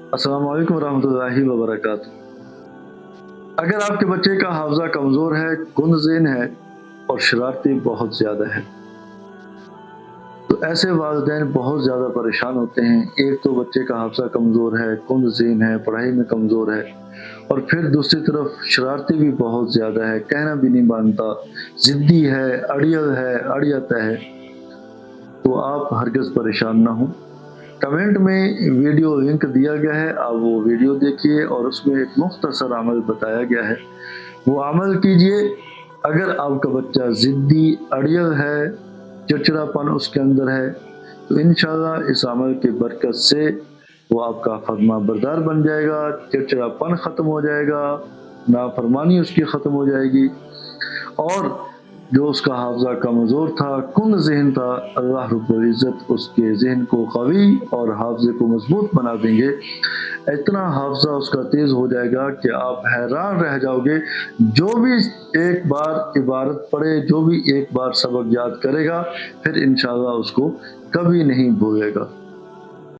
अस्सलाम वालेकुम रहमतुल्लाहि व बरकातुहू। अगर आपके बच्चे का हाफ़ज़ा कमज़ोर है, गुंग-ज़ेन है और शरारती बहुत ज़्यादा है, तो ऐसे वालिदैन बहुत ज़्यादा परेशान होते हैं। एक तो बच्चे का हाफ़ज़ा कमज़ोर है, गुंग-ज़ेन है, पढ़ाई में कमज़ोर है और फिर दूसरी तरफ शरारती भी बहुत ज़्यादा है, कहना भी नहीं मानता, ज़िद्दी है, अड़ियत है। तो आप हरगिज़ परेशान ना हों। कमेंट में वीडियो लिंक दिया गया है, आप वो वीडियो देखिए और उसमें एक मुख्तसर अमल बताया गया है, वो अमल कीजिए। अगर आपका बच्चा ज़िद्दी, अड़ियल है, चिड़चिड़ापन उसके अंदर है, तो इंशाअल्लाह इस अमल की बरकत से वो आपका फर्माबरदार बन जाएगा, चिड़चिड़ापन ख़त्म हो जाएगा, नाफरमानी उसकी ख़त्म हो जाएगी और जो उसका हाफ़ज़ा कमज़ोर था, कुंद ज़हन था, अल्लाह रब्बुल इज़्ज़त उसके ज़हन को क़वी और हाफ़ज़े को मज़बूत बना देंगे। इतना हाफ़ज़ा उसका तेज़ हो जाएगा कि आप हैरान रह जाओगे। जो भी एक बार इबारत पढ़े, जो भी एक बार सबक याद करेगा, फिर इंशाअल्लाह उसको कभी नहीं भूलेगा।